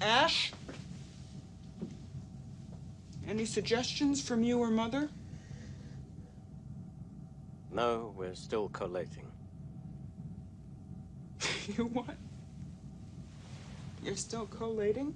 Ash? Any suggestions from you or Mother? No, we're still collating. You what? You're still collating?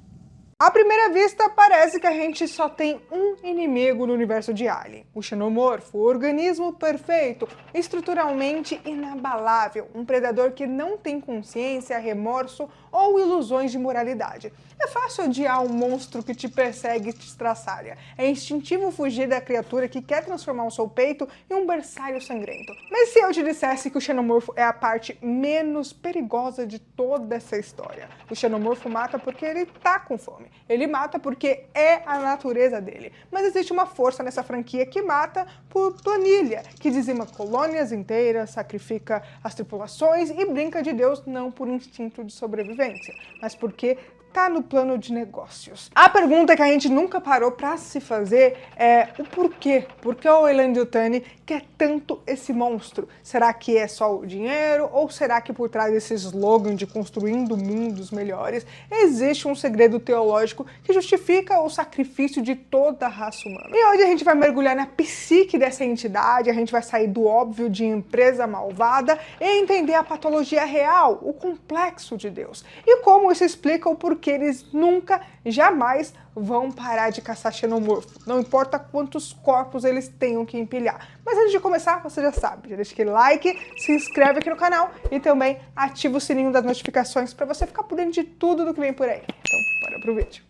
À primeira vista, parece que a gente só tem um inimigo no universo de Alien, o xenomorfo, o organismo perfeito, estruturalmente inabalável, um predador que não tem consciência, remorso ou ilusões de moralidade. É fácil odiar um monstro que te persegue e te estraçalha. É instintivo fugir da criatura que quer transformar o seu peito em um berçário sangrento. Mas se eu te dissesse que o xenomorfo é a parte menos perigosa de toda essa história? O xenomorfo mata porque ele tá com fome. Ele mata porque é a natureza dele. Mas existe uma força nessa franquia que mata por planilha, que dizima colônias inteiras, sacrifica as tripulações e brinca de Deus não por instinto de sobrevivência, mas porque tá no plano de negócios. A pergunta que a gente nunca parou para se fazer é o porquê. Por que o Weyland-Yutani quer tanto esse monstro? Será que é só o dinheiro? Ou será que por trás desse slogan de construindo mundos melhores existe um segredo teológico que justifica o sacrifício de toda a raça humana? E hoje a gente vai mergulhar na psique dessa entidade, a gente vai sair do óbvio de empresa malvada e entender a patologia real, o complexo de Deus. E como isso explica o porquê eles nunca, jamais vão parar de caçar xenomorfo. Não importa quantos corpos eles tenham que empilhar. Mas antes de começar, você já sabe, já deixa aquele like, se inscreve aqui no canal e também ativa o sininho das notificações para você ficar por dentro de tudo do que vem por aí. Então, bora pro vídeo.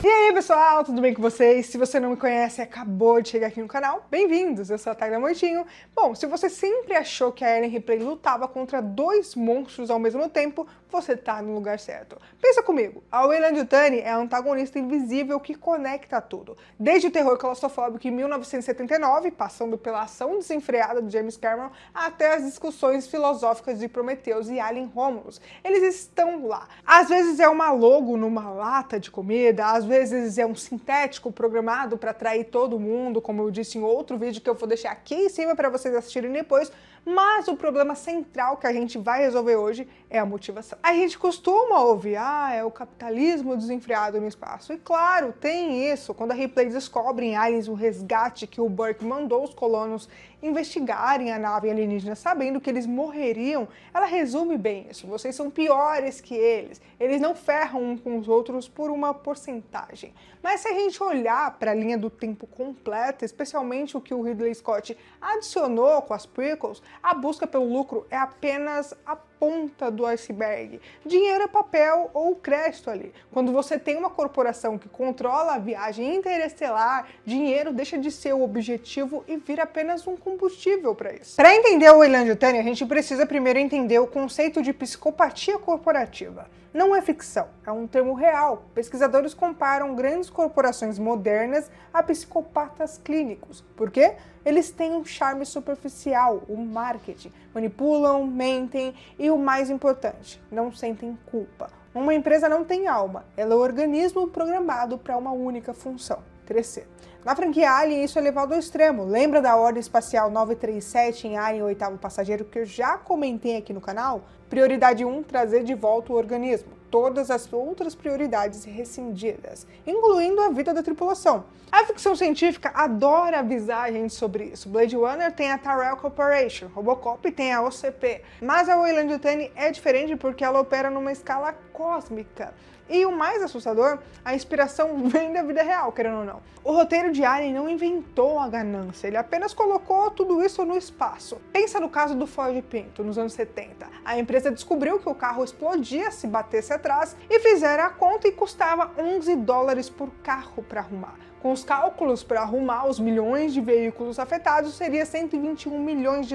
E aí pessoal, tudo bem com vocês? Se você não me conhece e acabou de chegar aqui no canal, bem-vindos! Eu sou a Tayla Moitinho. Bom, se você sempre achou que a Ellen Ripley lutava contra dois monstros ao mesmo tempo, você tá no lugar certo. Pensa comigo, a Weyland-Yutani é a antagonista invisível que conecta tudo. Desde o terror claustrofóbico em 1979, passando pela ação desenfreada do James Cameron, até as discussões filosóficas de Prometheus e Alien Romulus. Eles estão lá. Às vezes é uma logo numa lata de comida, às vezes é um sintético programado para atrair todo mundo, como eu disse em outro vídeo que eu vou deixar aqui em cima para vocês assistirem depois, mas o problema central que a gente vai resolver hoje é a motivação. A gente costuma ouvir, é o capitalismo desenfreado no espaço. E claro, tem isso. Quando a Ripley descobre em Aliens o resgate que o Burke mandou os colonos investigarem a nave alienígena sabendo que eles morreriam, ela resume bem isso. Vocês são piores que eles. Eles não ferram uns com os outros por uma porcentagem. Mas se a gente olhar para a linha do tempo completa, especialmente o que o Ridley Scott adicionou com as prequels, a busca pelo lucro é apenas a ponta do iceberg. Dinheiro é papel ou crédito ali. Quando você tem uma corporação que controla a viagem interestelar, dinheiro deixa de ser o objetivo e vira apenas um combustível para isso. Para entender o Weyland-Yutani, a gente precisa primeiro entender o conceito de psicopatia corporativa. Não é ficção, é um termo real. Pesquisadores comparam grandes corporações modernas a psicopatas clínicos. Por quê? Eles têm um charme superficial, o marketing. Manipulam, mentem e, o mais importante, não sentem culpa. Uma empresa não tem alma, ela é um organismo programado para uma única função: crescer. Na franquia Alien, isso é levado ao extremo. Lembra da Ordem Espacial 937 em Alien, o Oitavo Passageiro, que eu já comentei aqui no canal? Prioridade 1, trazer de volta o organismo. Todas as outras prioridades rescindidas, incluindo a vida da tripulação. A ficção científica adora avisar a gente sobre isso. Blade Runner tem a Tyrell Corporation, Robocop tem a OCP. Mas a Weyland-Yutani é diferente porque ela opera numa escala cósmica. E o mais assustador, a inspiração vem da vida real, querendo ou não. O roteiro de Alien não inventou a ganância, ele apenas colocou tudo isso no espaço. Pensa no caso do Ford Pinto, nos anos 70. A empresa descobriu que o carro explodia se batesse atrás e fizeram a conta e custava $11 por carro para arrumar. Com os cálculos para arrumar os milhões de veículos afetados, seria $121 milhões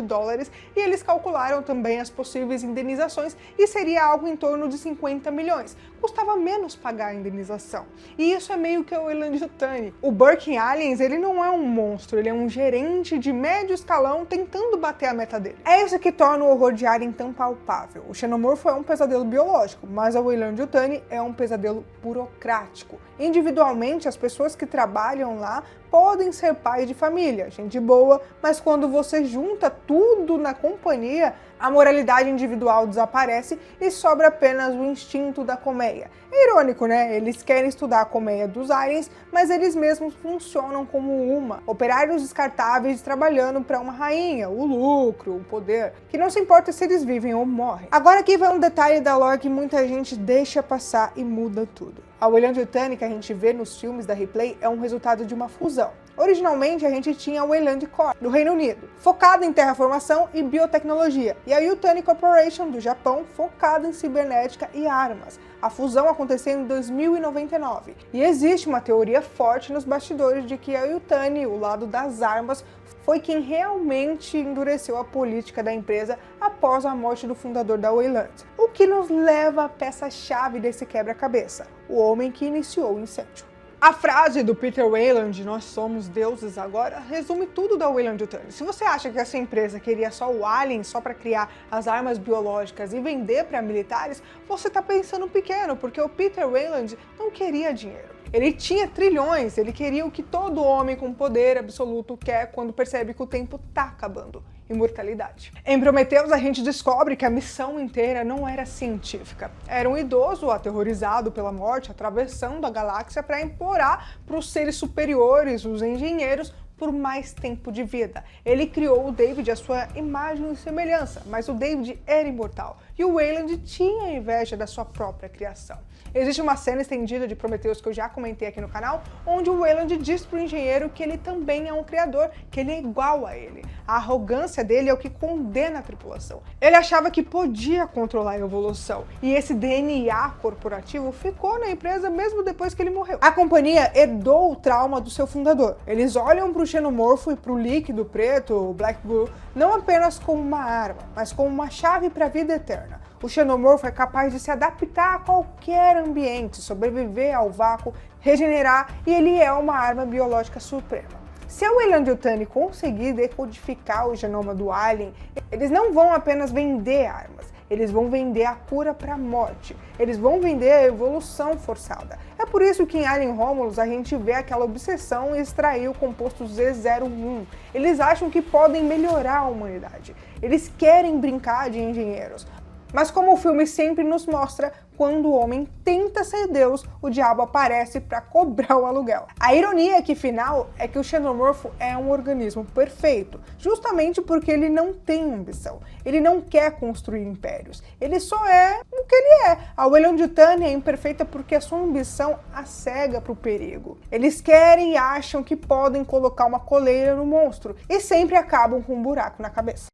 e eles calcularam também as possíveis indenizações e seria algo em torno de 50 milhões. Custava menos pagar a indenização. E isso é meio que o Weyland-Yutani. O Burke em Aliens, ele não é um monstro, ele é um gerente de médio escalão tentando bater a meta dele. É isso que torna o horror de Alien tão palpável. O xenomorfo é um pesadelo biológico, mas a Weyland-Yutani é um pesadelo burocrático. Individualmente, as pessoas que trabalham lá podem ser pais de família, gente boa, mas quando você junta tudo na companhia, a moralidade individual desaparece e sobra apenas o instinto da colmeia. É irônico, né? Eles querem estudar a colmeia dos aliens, mas eles mesmos funcionam como uma. Operários descartáveis trabalhando para uma rainha, o lucro, o poder, que não se importa se eles vivem ou morrem. Agora aqui vai um detalhe da lore que muita gente deixa passar e muda tudo. A Weyland-Yutani que a gente vê nos filmes da Ripley é um resultado de uma fusão. Originalmente, a gente tinha a Weyland Corp, do Reino Unido, focada em terraformação e biotecnologia, e a Yutani Corporation, do Japão, focada em cibernética e armas. A fusão aconteceu em 2099, e existe uma teoria forte nos bastidores de que a Yutani, o lado das armas, foi quem realmente endureceu a política da empresa após a morte do fundador da Weyland. O que nos leva à peça-chave desse quebra-cabeça, o homem que iniciou o incêndio. A frase do Peter Weyland, "Nós somos deuses agora", resume tudo da Weyland-Yutani. Se você acha que essa empresa queria só o Alien só para criar as armas biológicas e vender para militares, você está pensando pequeno, porque o Peter Weyland não queria dinheiro. Ele tinha trilhões, ele queria o que todo homem com poder absoluto quer quando percebe que o tempo está acabando. Imortalidade. Em Prometheus, a gente descobre que a missão inteira não era científica. Era um idoso aterrorizado pela morte, atravessando a galáxia para implorar para os seres superiores, os engenheiros, por mais tempo de vida. Ele criou o David à sua imagem e semelhança, mas o David era imortal e o Weyland tinha inveja da sua própria criação. Existe uma cena estendida de Prometheus que eu já comentei aqui no canal, onde o Weyland diz para o engenheiro que ele também é um criador, que ele é igual a ele. A arrogância dele é o que condena a tripulação. Ele achava que podia controlar a evolução, e esse DNA corporativo ficou na empresa mesmo depois que ele morreu. A companhia herdou o trauma do seu fundador. Eles olham para o xenomorfo e para o líquido preto, o Black Goo, não apenas como uma arma, mas como uma chave para a vida eterna. O xenomorfo é capaz de se adaptar a qualquer ambiente, sobreviver ao vácuo, regenerar, e ele é uma arma biológica suprema. Se a Weyland-Yutani conseguir decodificar o genoma do alien, eles não vão apenas vender armas, eles vão vender a cura para a morte, eles vão vender a evolução forçada. É por isso que em Alien Romulus a gente vê aquela obsessão em extrair o composto Z01. Eles acham que podem melhorar a humanidade, eles querem brincar de engenheiros. Mas como o filme sempre nos mostra, quando o homem tenta ser Deus, o diabo aparece para cobrar o aluguel. A ironia aqui final é que o xenomorfo é um organismo perfeito, justamente porque ele não tem ambição, ele não quer construir impérios, ele só é o que ele é. A Weyland-Yutani é imperfeita porque a sua ambição a cega para o perigo. Eles querem e acham que podem colocar uma coleira no monstro e sempre acabam com um buraco na cabeça.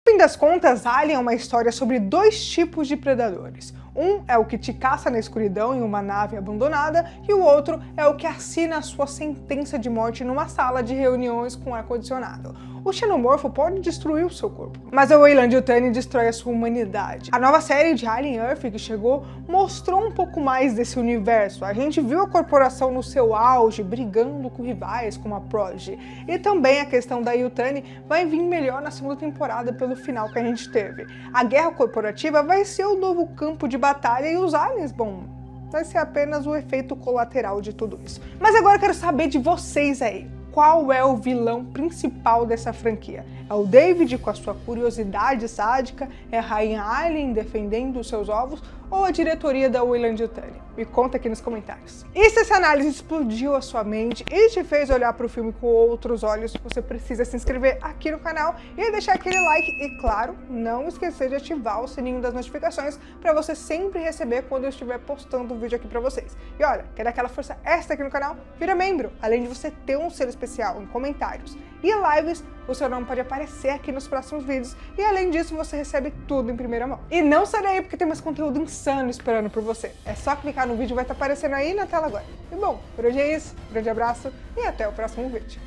No fim das contas, Alien é uma história sobre dois tipos de predadores. Um é o que te caça na escuridão em uma nave abandonada e o outro é o que assina a sua sentença de morte numa sala de reuniões com ar-condicionado. O xenomorfo pode destruir o seu corpo, mas a Weyland-Yutani destrói a sua humanidade. A nova série de Alien Earth que chegou mostrou um pouco mais desse universo. A gente viu a corporação no seu auge, brigando com rivais como a Prodigy. E também a questão da Yutani vai vir melhor na segunda temporada pelo final que a gente teve. A guerra corporativa vai ser o novo campo de batalha e os aliens, bom, vai ser apenas o efeito colateral de tudo isso. Mas agora eu quero saber de vocês aí. Qual é o vilão principal dessa franquia? É o David com a sua curiosidade sádica? É a Rainha Alien defendendo os seus ovos? Ou a diretoria da Weyland-Yutani? Me conta aqui nos comentários. E se essa análise explodiu a sua mente e te fez olhar para o filme com outros olhos, você precisa se inscrever aqui no canal e deixar aquele like. E claro, não esquecer de ativar o sininho das notificações para você sempre receber quando eu estiver postando um vídeo aqui para vocês. E olha, quer dar aquela força extra aqui no canal? Vira membro! Além de você ter um selo especial em comentários e lives, o seu nome pode aparecer aqui nos próximos vídeos. E além disso, você recebe tudo em primeira mão. E não sai daí porque tem mais conteúdo insano esperando por você. É só clicar no vídeo, vai estar aparecendo aí na tela agora. E bom, por hoje é isso. Grande abraço e até o próximo vídeo.